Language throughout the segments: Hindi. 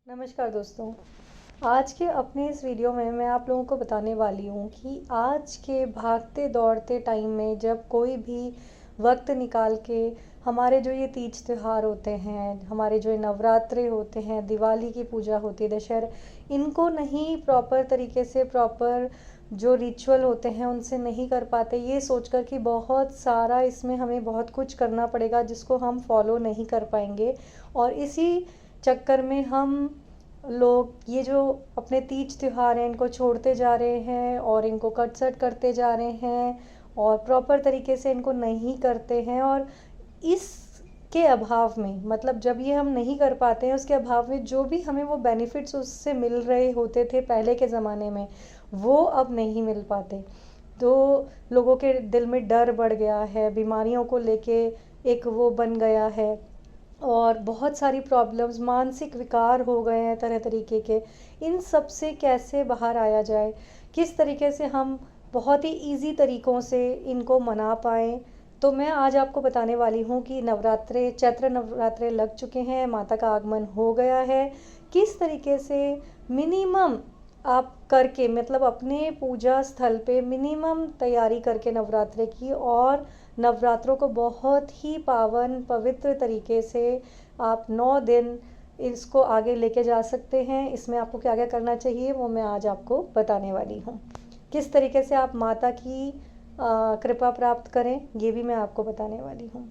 नमस्कार दोस्तों। आज के अपने इस वीडियो में मैं आप लोगों को बताने वाली हूँ कि आज के भागते दौड़ते टाइम में जब कोई भी वक्त निकाल के हमारे जो ये तीज त्योहार होते हैं, हमारे जो ये नवरात्रे होते हैं, दिवाली की पूजा होती है, दशहरा, इनको नहीं प्रॉपर तरीके से प्रॉपर जो रिचुअल होते हैं उनसे नहीं कर पाते, ये सोचकर कि बहुत सारा इसमें हमें बहुत कुछ करना पड़ेगा जिसको हम फॉलो नहीं कर पाएंगे। और इसी चक्कर में हम लोग ये जो अपने तीज त्योहार हैं इनको छोड़ते जा रहे हैं और इनको कट सट करते जा रहे हैं और प्रॉपर तरीके से इनको नहीं करते हैं। और इसके अभाव में, मतलब जब ये हम नहीं कर पाते हैं, उसके अभाव में जो भी हमें वो बेनिफिट्स उससे मिल रहे होते थे पहले के ज़माने में, वो अब नहीं मिल पाते। तो लोगों के दिल में डर बढ़ गया है, बीमारियों को लेके एक वो बन गया है और बहुत सारी प्रॉब्लम्स, मानसिक विकार हो गए हैं तरह तरीके के। इन सब से कैसे बाहर आया जाए, किस तरीके से हम बहुत ही इजी तरीक़ों से इनको मना पाएँ, तो मैं आज आपको बताने वाली हूँ कि नवरात्रे, चैत्र नवरात्रे लग चुके हैं, माता का आगमन हो गया है। किस तरीके से मिनिमम आप करके, मतलब अपने पूजा स्थल पे मिनिमम तैयारी करके नवरात्रे की, और नवरात्रों को बहुत ही पावन पवित्र तरीके से आप 9 दिन इसको आगे लेके जा सकते हैं। इसमें आपको क्या क्या करना चाहिए वो मैं आज आपको बताने वाली हूँ। किस तरीके से आप माता की कृपा प्राप्त करें ये भी मैं आपको बताने वाली हूँ।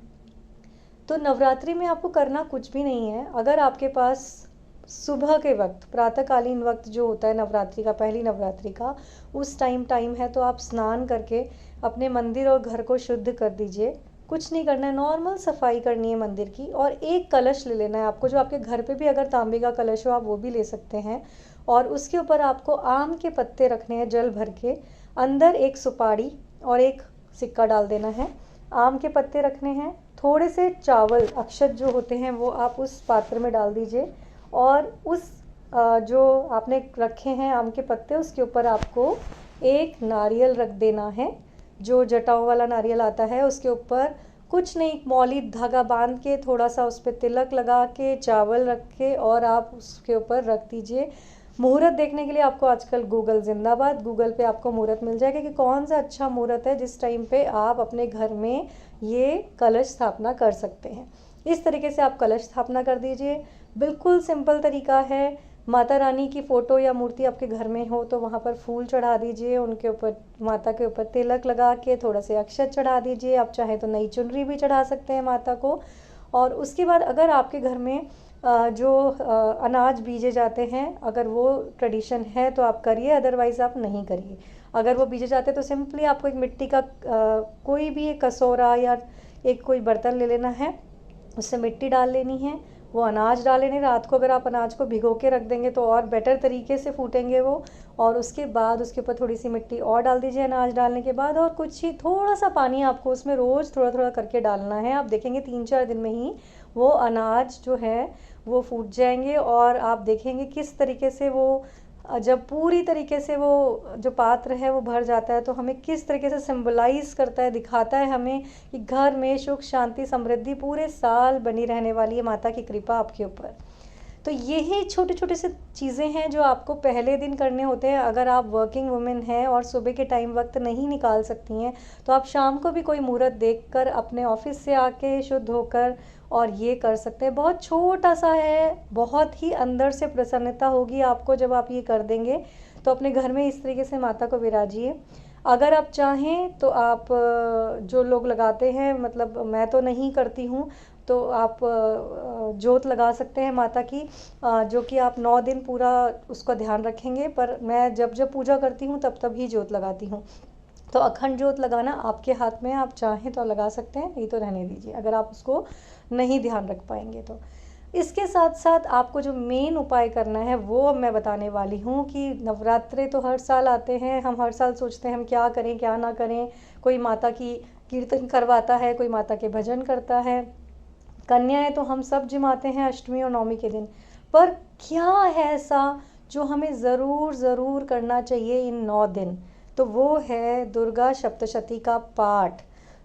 तो नवरात्रि में आपको करना कुछ भी नहीं है। अगर आपके पास सुबह के वक्त, प्रातःकालीन वक्त जो होता है नवरात्रि का, पहली नवरात्रि का, उस टाइम है तो आप स्नान करके अपने मंदिर और घर को शुद्ध कर दीजिए। कुछ नहीं करना है, नॉर्मल सफाई करनी है मंदिर की, और एक कलश ले लेना है आपको, जो आपके घर पे भी अगर तांबे का कलश हो आप वो भी ले सकते हैं। और उसके ऊपर आपको आम के पत्ते रखने हैं जल भर के, अंदर एक सुपारी और एक सिक्का डाल देना है। आम के पत्ते रखने हैं, थोड़े से चावल अक्षत जो होते हैं वो आप उस पात्र में डाल दीजिए, और उस जो आपने रखे हैं आम के पत्ते, उसके ऊपर आपको एक नारियल रख देना है, जो जटाओं वाला नारियल आता है। उसके ऊपर कुछ नहीं, मौली धागा बांध के थोड़ा सा उस पर तिलक लगा के, चावल रख के, और आप उसके ऊपर रख दीजिए। मुहूर्त देखने के लिए आपको आजकल गूगल जिंदाबाद, गूगल पे आपको मुहूर्त मिल जाएगा कि कौन सा अच्छा मुहूर्त है जिस टाइम पे आप अपने घर में ये कलश स्थापना कर सकते हैं। इस तरीके से आप कलश स्थापना कर दीजिए। बिल्कुल सिंपल तरीका है। माता रानी की फ़ोटो या मूर्ति आपके घर में हो तो वहाँ पर फूल चढ़ा दीजिए, उनके ऊपर, माता के ऊपर तिलक लगा के थोड़ा से अक्षत चढ़ा दीजिए। आप चाहें तो नई चुनरी भी चढ़ा सकते हैं माता को। और उसके बाद अगर आपके घर में जो अनाज बीजे जाते हैं, अगर वो ट्रेडिशन है तो आप करिए, अदरवाइज़ आप नहीं करिए। अगर वो बीजे जाते हैं तो सिंपली आपको एक मिट्टी का कोई भी एक कटोरा या एक कोई बर्तन ले लेना है, उससे मिट्टी डाल लेनी है, वो अनाज डाल लेने। रात को अगर आप अनाज को भिगो के रख देंगे तो और बेटर तरीके से फूटेंगे वो। और उसके बाद उसके ऊपर थोड़ी सी मिट्टी और डाल दीजिए अनाज डालने के बाद, और कुछ ही थोड़ा सा पानी आपको उसमें रोज़ थोड़ा थोड़ा करके डालना है। आप देखेंगे 3-4 दिन में ही वो अनाज जो है वो फूट जाएंगे, और आप देखेंगे किस तरीके से वो जब पूरी तरीके से वो जो पात्र है वो भर जाता है तो हमें किस तरीके से सिंबलाइज करता है, दिखाता है हमें कि घर में सुख शांति समृद्धि पूरे साल बनी रहने वाली है, माता की कृपा आपके ऊपर। तो यही छोटे छोटे से चीज़ें हैं जो आपको पहले दिन करने होते हैं। अगर आप वर्किंग वुमेन हैं और सुबह के टाइम वक्त नहीं निकाल सकती हैं तो आप शाम को भी कोई मुहूर्त देखकर अपने ऑफिस से आके शुद्ध होकर और ये कर सकते हैं। बहुत छोटा सा है, बहुत ही अंदर से प्रसन्नता होगी आपको जब आप ये कर देंगे। तो अपने घर में इस तरीके से माता को विराजिए। अगर आप चाहें तो आप जो लोग लगाते हैं, मतलब मैं तो नहीं करती हूँ, तो आप जोत लगा सकते हैं माता की, जो कि आप 9 दिन पूरा उसका ध्यान रखेंगे। पर मैं जब जब पूजा करती हूँ तब तब ही जोत लगाती हूँ। तो अखंड जोत लगाना आपके हाथ में है, आप चाहें तो लगा सकते हैं, नहीं तो रहने दीजिए अगर आप उसको नहीं ध्यान रख पाएंगे तो। इसके साथ साथ आपको जो मेन उपाय करना है वो अब मैं बताने वाली हूँ कि नवरात्रे तो हर साल आते हैं, हम हर साल सोचते हैं हम क्या करें क्या ना करें। कोई माता की कीर्तन करवाता है, कोई माता के भजन करता है, कन्याएं तो हम सब जिमाते हैं अष्टमी और नवमी के दिन। पर क्या है ऐसा जो हमें ज़रूर ज़रूर करना चाहिए इन 9 दिन, तो वो है दुर्गा सप्तशती का पाठ।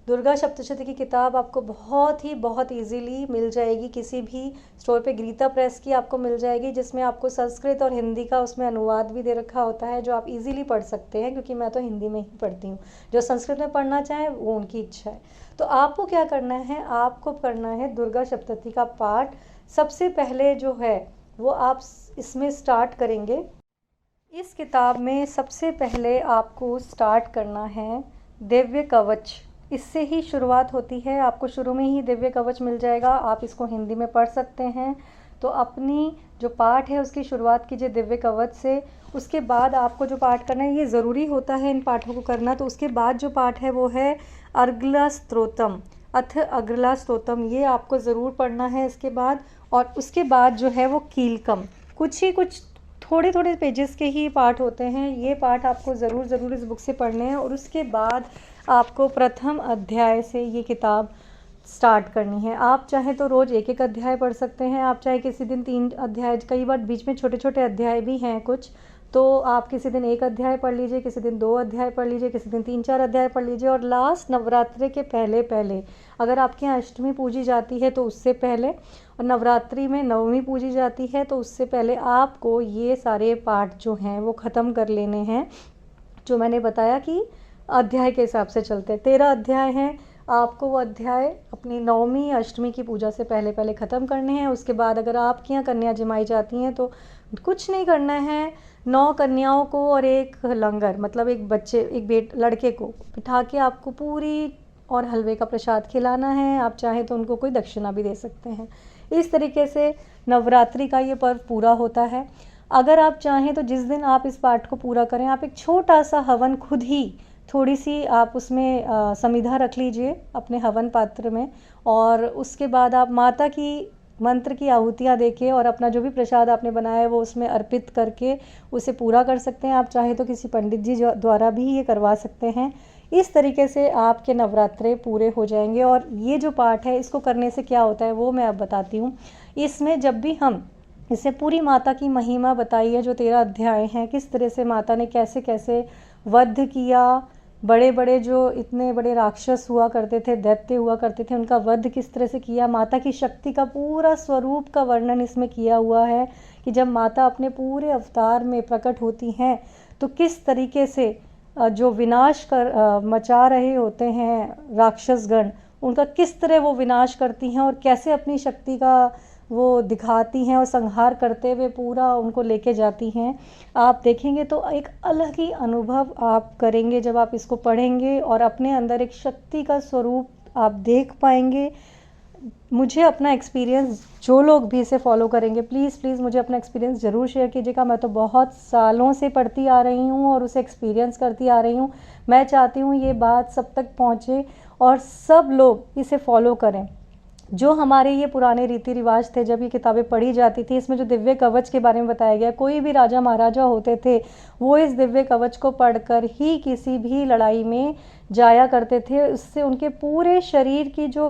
दुर्गा सप्तशती की किताब आपको बहुत इजीली मिल जाएगी, किसी भी स्टोर पे गीता प्रेस की आपको मिल जाएगी, जिसमें आपको संस्कृत और हिंदी का उसमें अनुवाद भी दे रखा होता है, जो आप इजीली पढ़ सकते हैं, क्योंकि मैं तो हिंदी में ही पढ़ती हूँ। जो संस्कृत में पढ़ना चाहें वो उनकी इच्छा है। तो आपको क्या करना है, आपको करना है दुर्गा सप्तशती का पाठ। सबसे पहले जो है वो आप इसमें स्टार्ट करेंगे। इस किताब में सबसे पहले आपको स्टार्ट करना है दिव्य कवच। इससे ही शुरुआत होती है, आपको शुरू में ही दिव्य कवच मिल जाएगा। आप इसको हिंदी में पढ़ सकते हैं। तो अपनी जो पाठ है उसकी शुरुआत कीजिए दिव्य कवच से। उसके बाद आपको जो पाठ करना है, ये ज़रूरी होता है इन पाठों को करना। तो उसके बाद जो पाठ है वो है अर्गला स्तोत्रम, अथ अग्रला स्तोत्रम, ये आपको ज़रूर पढ़ना है इसके बाद। और उसके बाद जो है वो कीलकम, कुछ थोड़े थोड़े पेजेस के ही पाठ होते हैं। ये पाठ आपको ज़रूर इस बुक से पढ़ने हैं। और उसके बाद आपको प्रथम अध्याय से ये किताब स्टार्ट करनी है। आप चाहे तो रोज़ एक एक अध्याय पढ़ सकते हैं, आप चाहे किसी दिन 3 अध्याय, कई बार बीच में छोटे छोटे अध्याय भी हैं कुछ, तो आप किसी दिन 1 अध्याय पढ़ लीजिए, किसी दिन 2 अध्याय पढ़ लीजिए, किसी दिन 3-4 अध्याय पढ़ लीजिए। और लास्ट नवरात्रि के पहले अगर आपके यहाँ अष्टमी पूजी जाती है तो उससे पहले, और नवरात्रि में नवमी पूजी जाती है तो उससे पहले आपको ये सारे पाठ जो हैं वो ख़त्म कर लेने हैं। जो मैंने बताया कि अध्याय के हिसाब से चलते हैं, 13 अध्याय हैं, आपको वो अध्याय अपनी नवमी अष्टमी की पूजा से पहले ख़त्म करने हैं। उसके बाद अगर आपके यहाँ कन्या जमाई जाती हैं तो कुछ नहीं करना है, 9 कन्याओं को और एक लंगर, मतलब एक लड़के को बिठा के आपको पूरी और हलवे का प्रसाद खिलाना है। आप चाहें तो उनको कोई दक्षिणा भी दे सकते हैं। इस तरीके से नवरात्रि का ये पर्व पूरा होता है। अगर आप चाहें तो जिस दिन आप इस पाठ को पूरा करें, आप एक छोटा सा हवन खुद ही, थोड़ी सी आप उसमें समिधा रख लीजिए अपने हवन पात्र में, और उसके बाद आप माता की मंत्र की आहुतियाँ देके और अपना जो भी प्रसाद आपने बनाया है वो उसमें अर्पित करके उसे पूरा कर सकते हैं। आप चाहे तो किसी पंडित जी द्वारा भी ये करवा सकते हैं। इस तरीके से आपके नवरात्रे पूरे हो जाएंगे। और ये जो पाठ है इसको करने से क्या होता है वो मैं अब बताती हूँ। इसमें जब भी हम इससे पूरी माता की महिमा बताई है, जो 13 अध्याय हैं, किस तरह से माता ने कैसे कैसे वध किया, बड़े बड़े जो इतने बड़े राक्षस हुआ करते थे, दैत्य हुआ करते थे, उनका वध किस तरह से किया, माता की शक्ति का पूरा स्वरूप का वर्णन इसमें किया हुआ है कि जब माता अपने पूरे अवतार में प्रकट होती हैं तो किस तरीके से जो विनाश मचा रहे होते हैं राक्षसगण, उनका किस तरह वो विनाश करती हैं और कैसे अपनी शक्ति का वो दिखाती हैं और संहार करते हुए पूरा उनको लेके जाती हैं। आप देखेंगे तो एक अलग ही अनुभव आप करेंगे जब आप इसको पढ़ेंगे, और अपने अंदर एक शक्ति का स्वरूप आप देख पाएंगे। मुझे अपना एक्सपीरियंस, जो लोग भी इसे फॉलो करेंगे, प्लीज़ मुझे अपना एक्सपीरियंस ज़रूर शेयर कीजिएगा। मैं तो बहुत सालों से पढ़ती आ रही हूँ और उसे एक्सपीरियंस करती आ रही हूँ। मैं चाहती हूँ ये बात सब तक पहुँचे और सब लोग इसे फॉलो करें। जो हमारे ये पुराने रीति रिवाज थे, जब ये किताबें पढ़ी जाती थी, इसमें जो दिव्य कवच के बारे में बताया गया, कोई भी राजा महाराजा होते थे वो इस दिव्य कवच को पढ़कर ही किसी भी लड़ाई में जाया करते थे। उससे उनके पूरे शरीर की जो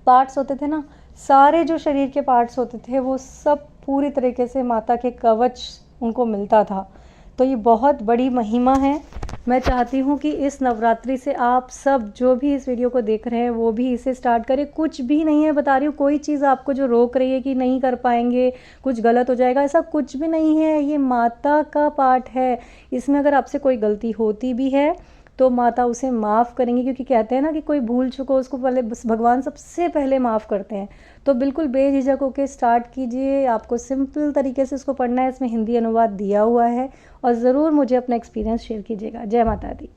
पार्ट्स होते थे ना, सारे जो शरीर के पार्ट्स होते थे वो सब पूरी तरीके से माता के कवच उनको मिलता था। तो ये बहुत बड़ी महिमा है। मैं चाहती हूँ कि इस नवरात्रि से आप सब जो भी इस वीडियो को देख रहे हैं वो भी इसे स्टार्ट करें। कुछ भी नहीं है, बता रही हूँ, कोई चीज़ आपको जो रोक रही है कि नहीं कर पाएंगे, कुछ गलत हो जाएगा, ऐसा कुछ भी नहीं है। ये माता का पाठ है। इसमें अगर आपसे कोई गलती होती भी है तो माता उसे माफ़ करेंगी, क्योंकि कहते हैं ना कि कोई भूल चुको उसको पहले भगवान सबसे पहले माफ़ करते हैं। तो बिल्कुल बेझिझक होकर स्टार्ट कीजिए। आपको सिंपल तरीके से इसको पढ़ना है, इसमें हिंदी अनुवाद दिया हुआ है, और ज़रूर मुझे अपना एक्सपीरियंस शेयर कीजिएगा। जय माता दी।